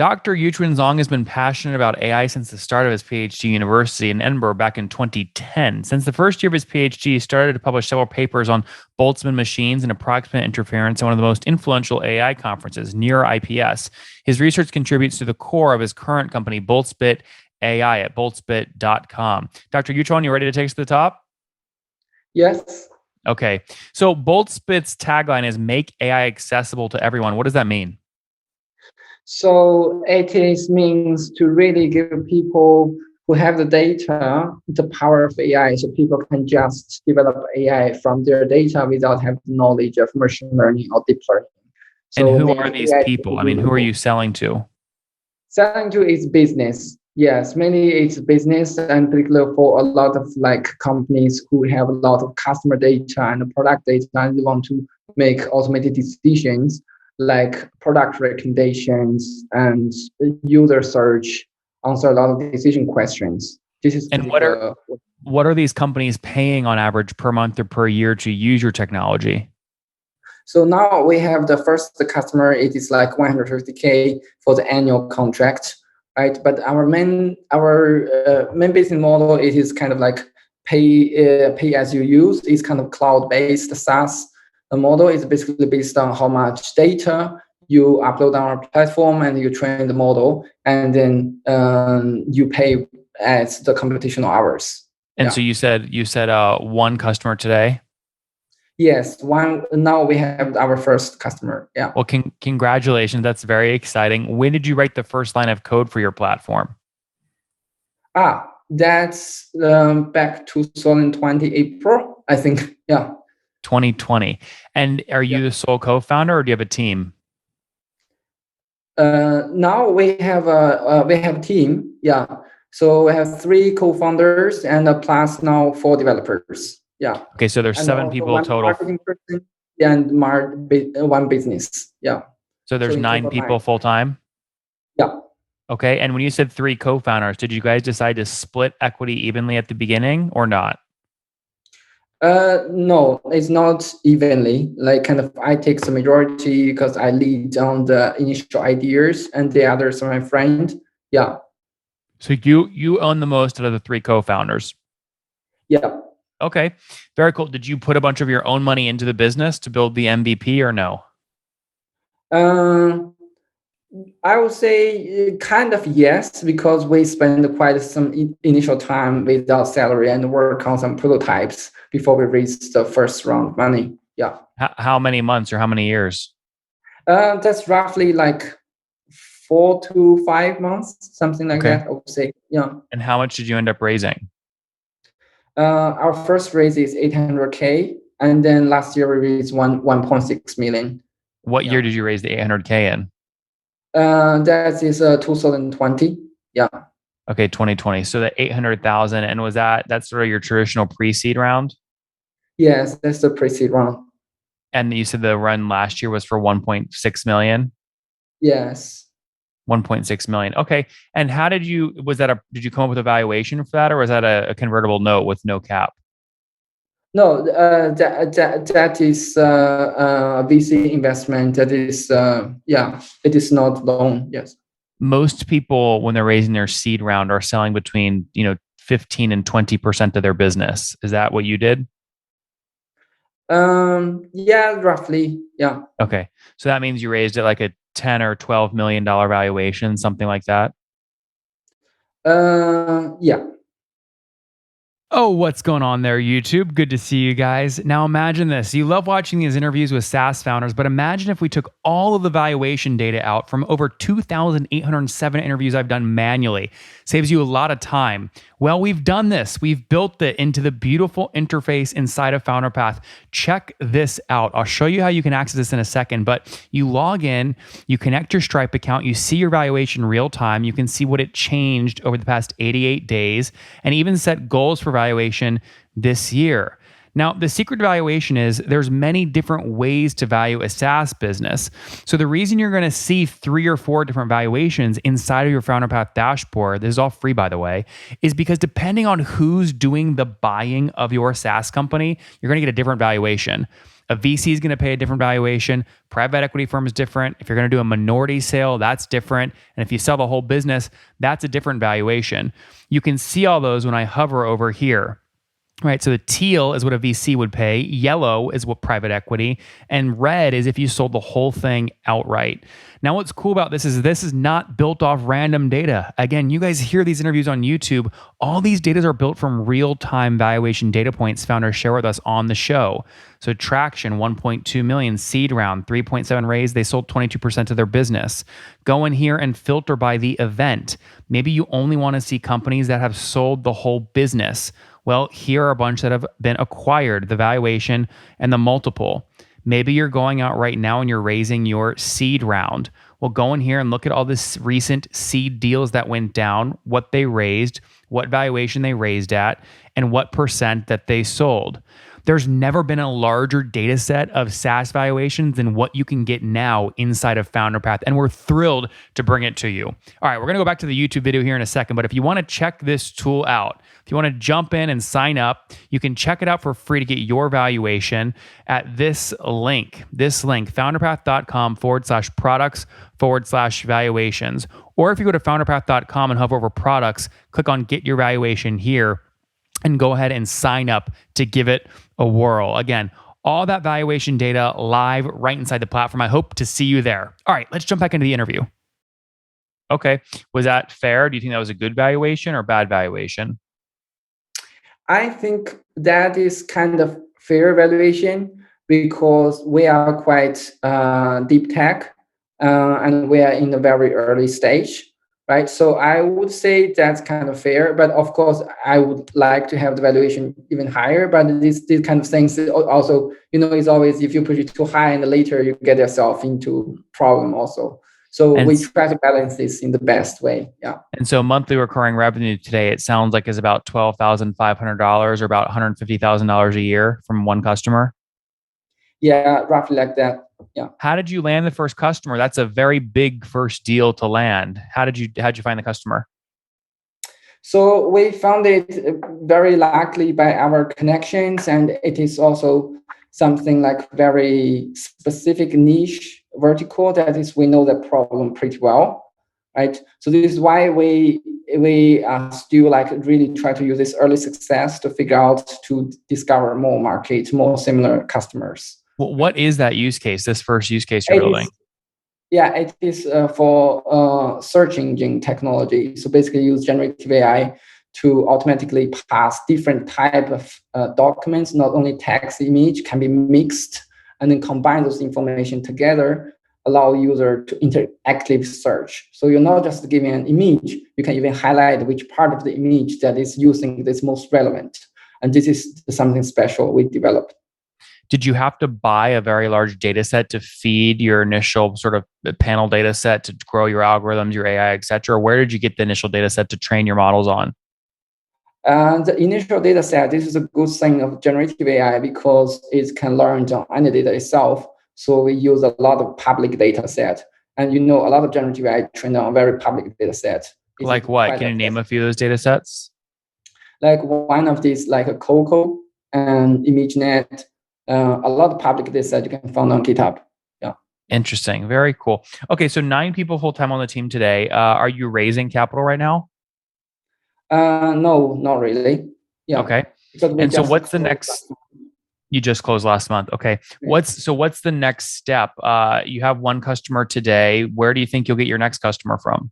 Dr. Yichuan Zhang has been passionate about AI since the start of his PhD university in Edinburgh back in 2010. Since the first year of his PhD, he started to publish several papers on Boltzmann machines and approximate interference at one of the most influential AI conferences, near IPS. His research contributes to the core of his current company, Boltzbit AI, at boltzbit.com. Dr. Yichuan, you ready to take us to the top? Yes. Okay. So Boltzbit's tagline is make AI accessible to everyone. What does that mean? So it is means to really give people who have the data the power of AI, so people can just develop AI from their data without having knowledge of machine learning or deep learning. And So who are these AI people? I mean, who are you selling to? selling to is business. Yes, mainly it's business, and particularly for a lot of like companies who have a lot of customer data and product data, and they want to make automated decisions like product recommendations and user search, answer a lot of decision questions. This is And what are these companies paying on average per month or per year to use your technology? So now we have the first customer. It is like 150K for the annual contract, right? But our main business model, it is kind of like pay as you use. It's kind of cloud based SaaS. The model is basically based on how much data you upload on our platform and you train the model, and then you pay as the computational hours. And Yeah. so you said one customer today. Yes, one now we have our first customer. Yeah. Well, congratulations. That's very exciting. When did you write the first line of code for your platform? That's back 2020 April, I think. Yeah. 2020. And are Yeah. you the sole co-founder or do you have a team? Now we have a team. Yeah. So we have three co-founders and plus now four developers. Yeah. Okay, so there's And seven also people one total. marketing person and one business. Yeah. So there's So in nine total people nine. full time. Yeah. Okay. And when you said three co-founders, did you guys decide to split equity evenly at the beginning or not? No, it's not evenly. Like kind of, I take the majority because I lead on the initial ideas, and the others are my friend. Yeah, So you own the most out of the three co-founders. yeah. Okay. Very cool. Did you put a bunch of your own money into the business to build the MVP or no? Um, I would say kind of yes, because we spend quite some initial time with our salary and work on some prototypes before we raise the first round of money. Yeah, How many months or how many years? that's roughly like 4 to 5 months, something like Okay. that. I would say. Yeah. And how much did you end up raising? Our first raise is 800K, and then last year we raised 1.6 million. What year Yeah. did you raise the 800K in? That is 2020. Yeah. Okay, 2020. So the 800,000, and that's sort of your traditional pre-seed round? Yes, that's the pre-seed round. And you said the run last year was for 1.6 million? Yes. 1.6 million. Okay. And did you come up with a valuation for that, or was that a convertible note with no cap? No, that is VC investment. That is it is not loan. Yes. Most people, when they're raising their seed round, are selling between 15 and 20% of their business. Is that what you did? Yeah, roughly. Yeah. Okay. So that means you raised it like a 10 or $12 million valuation, something like that. Yeah. Oh, what's going on there, YouTube? Good to see you guys. Now imagine this. You love watching these interviews with SaaS founders, but imagine if we took all of the valuation data out from over 2,807 interviews I've done manually. Saves you a lot of time. Well, we've done this. We've built it into the beautiful interface inside of FounderPath. Check this out. I'll show you how you can access this in a second, but you log in, you connect your Stripe account, you see your valuation real time. You can see what it changed over the past 88 days and even set goals for valuation this year. Now, the secret to valuation is there's many different ways to value a SaaS business. So the reason you're going to see 3 or 4 different valuations inside of your FounderPath dashboard, this is all free by the way, is because depending on who's doing the buying of your SaaS company, you're going to get a different valuation. A VC is going to pay a different valuation. Private equity firm is different. If you're going to do a minority sale, that's different. And if you sell the whole business, that's a different valuation. You can see all those when I hover over here. Right. So the teal is what a VC would pay. Yellow is what private equity. And red is if you sold the whole thing outright. Now, what's cool about this is not built off random data. Again, you guys hear these interviews on YouTube. All these data are built from real-time valuation data points founders share with us on the show. So traction, 1.2 million, seed round, 3.7 raise. They sold 22% of their business. Go in here and filter by the event. Maybe you only want to see companies that have sold the whole business. Well, here are a bunch that have been acquired, the valuation and the multiple. Maybe you're going out right now and you're raising your seed round. Well, go in here and look at all this recent seed deals that went down, what they raised, what valuation they raised at, and what percent that they sold. There's never been a larger data set of SaaS valuations than what you can get now inside of FounderPath, and we're thrilled to bring it to you. All right, we're going to go back to the YouTube video here in a second, but if you want to check this tool out, if you want to jump in and sign up, you can check it out for free to get your valuation at this link, founderpath.com/products/valuations. Or if you go to founderpath.com and hover over products, click on get your valuation here and go ahead and sign up to give it a whirl. Again, all that valuation data live right inside the platform. I hope to see you there. All right, let's jump back into the interview. Okay, was that fair? Do you think that was a good valuation or bad valuation? I think that is kind of fair valuation because we are quite deep tech and we are in a very early stage, right? So I would say that's kind of fair, but of course I would like to have the valuation even higher. But these kind of things also, it's always if you push it too high and later you get yourself into problem also. So we try to balance this in the best way. Yeah. And so monthly recurring revenue today, it sounds like is about $12,500 or about $150,000 a year from one customer. Yeah, roughly like that. Yeah. How did you land the first customer? That's a very big first deal to land. How'd you find the customer? So we found it very luckily by our connections, and it is also something like very specific niche vertical that is we know the problem pretty well, right? So this is why we still like really try to use this early success to figure out to discover more markets, more similar customers. Well, what is that use case? This first use case you're building? It is for search engine technology. So basically use generative AI to automatically pass different type of documents, not only text, image, can be mixed, and then combine those information together, allow user to interactive search. So you're not just giving an image, you can even highlight which part of the image that is using this most relevant. And this is something special we developed. Did you have to buy a very large data set to feed your initial sort of panel data set to grow your algorithms, your AI, et cetera? Where did you get the initial data set to train your models on? The initial data set, this is a good thing of generative AI because it can learn on any data itself. So we use a lot of public data set. And a lot of generative AI trained on a very public data set. Like what? Can you name a few of those data sets? Like one of these, like a Coco and ImageNet, a lot of public data set you can find on GitHub. Yeah. Interesting. Very cool. Okay, so 9 people full-time on the team today. Are you raising capital right now? No, not really. Yeah. Okay. And so what's the next? You just closed last month. Okay. Yeah. What's the next step? You have one customer today. Where do you think you'll get your next customer from?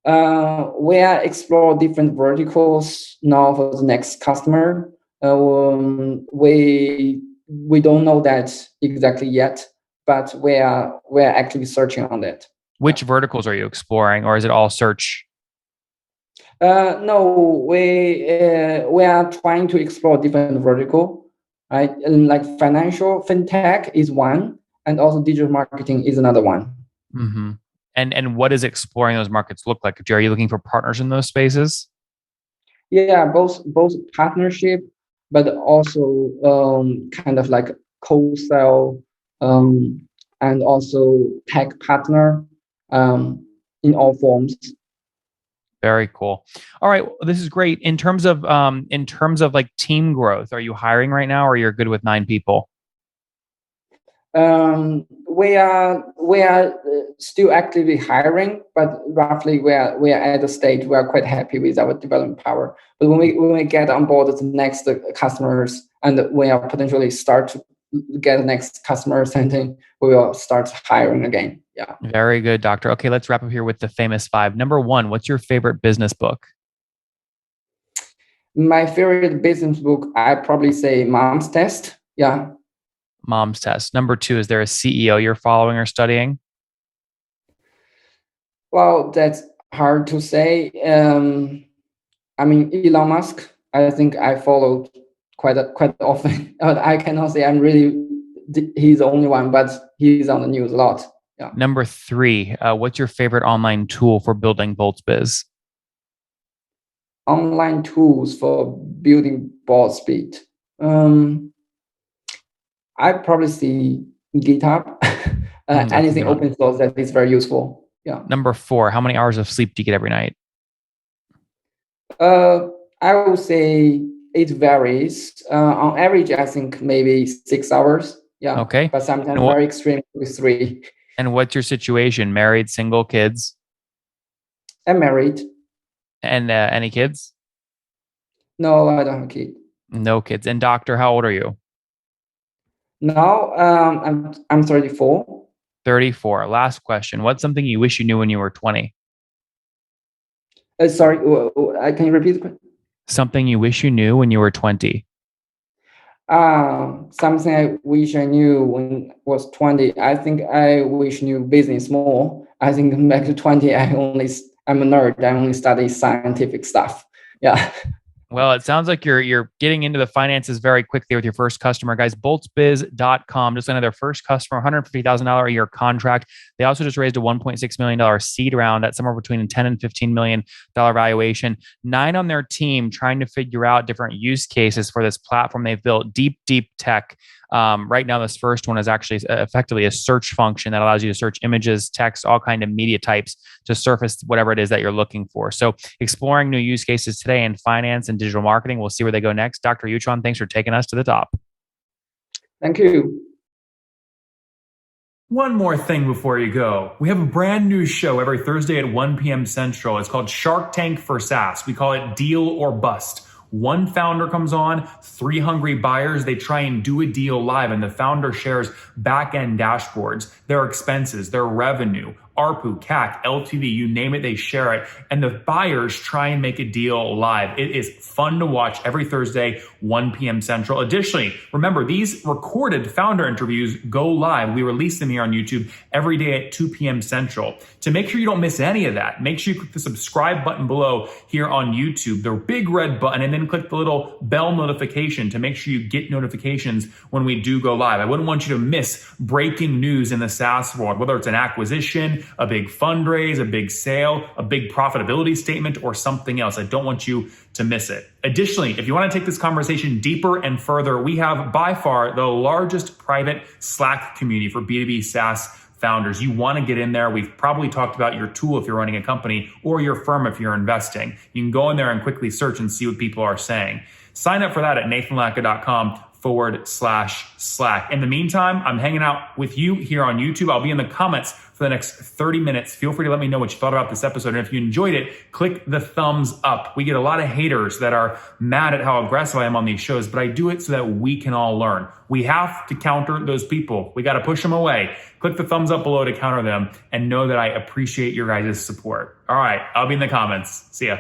We are exploring different verticals now for the next customer. We don't know that exactly yet, but we're actively searching on that. Which verticals are you exploring, or is it all search? No, we are trying to explore different vertical, right? And like financial, fintech is one, and also digital marketing is another one. Mm-hmm. And what does exploring those markets look like? Are you looking for partners in those spaces? Yeah, both partnership, but also kind of like co-sell and also tech partner in all forms. Very cool. All right, well, this is great. In terms of like team growth, are you hiring right now, or you're good with 9 people? We are still actively hiring, but roughly we are at the stage we are quite happy with our development power. But when we get on board the next customers, and we are potentially start to get the next customers, and then we will start hiring again. Yeah. Very good, doctor. Okay, let's wrap up here with the famous five. Number one, what's your favorite business book? My favorite business book, I probably say Mom's Test. Yeah. Mom's Test. Number two, is there a CEO you're following or studying? Well, that's hard to say. I mean, Elon Musk, I think I followed quite often. I cannot say he's the only one, but he's on the news a lot. Yeah. Number three, what's your favorite online tool for building Boltzbiz? Online tools for building board speed. I probably see GitHub, anything open source that is very useful. Yeah. Number four, how many hours of sleep do you get every night? I would say it varies. On average, I think maybe 6 hours. Yeah. Okay. But sometimes very extreme with 3. And what's your situation? Married, single, kids? I'm married. And any kids? No, I don't have a kid. No kids. And doctor, how old are you? Now, I'm 34. 34. Last question. What's something you wish you knew when you were 20? Sorry, can you repeat the question? Something you wish you knew when you were 20. Something I wish I knew when I was 20. I think I wish I knew business more. I think back to 20, I'm a nerd. I only study scientific stuff. Yeah. Well, it sounds like you're getting into the finances very quickly with your first customer, guys. Boltzbiz.com, just another first customer, $150,000 a year contract. They also just raised a $1.6 million seed round at somewhere between $10 and $15 million valuation. 9 on their team trying to figure out different use cases for this platform they've built. Deep tech. Right now, this first one is actually effectively a search function that allows you to search images, text, all kind of media types to surface whatever it is that you're looking for. So exploring new use cases today in finance and digital marketing. We'll see where they go next. Dr. Yichuan, thanks for taking us to the top. Thank you. One more thing before you go. We have a brand new show every Thursday at 1 p.m. Central. It's called Shark Tank for SaaS. We call it Deal or Bust. One founder comes on, 3 hungry buyers, they try and do a deal live, and the founder shares back-end dashboards, their expenses, their revenue, ARPU, CAC, LTV, you name it, they share it. And the buyers try and make a deal live. It is fun to watch every Thursday, 1 p.m. Central. Additionally, remember, these recorded founder interviews go live. We release them here on YouTube every day at 2 p.m. Central. To make sure you don't miss any of that, make sure you click the subscribe button below here on YouTube, the big red button, and then click the little bell notification to make sure you get notifications when we do go live. I wouldn't want you to miss breaking news in the SaaS world, whether it's an acquisition, a big fundraise, a big sale, a big profitability statement, or something else. I don't want you to miss it. Additionally, if you want to take this conversation deeper and further, we have by far the largest private Slack community for B2B SaaS founders. You want to get in there. We've probably talked about your tool if you're running a company or your firm if you're investing. You can go in there and quickly search and see what people are saying. Sign up for that at nathanlatka.com/Slack. In the meantime, I'm hanging out with you here on YouTube. I'll be in the comments for the next 30 minutes. Feel free to let me know what you thought about this episode. And if you enjoyed it, click the thumbs up. We get a lot of haters that are mad at how aggressive I am on these shows, but I do it so that we can all learn. We have to counter those people. We got to push them away. Click the thumbs up below to counter them and know that I appreciate your guys' support. All right, I'll be in the comments. See ya.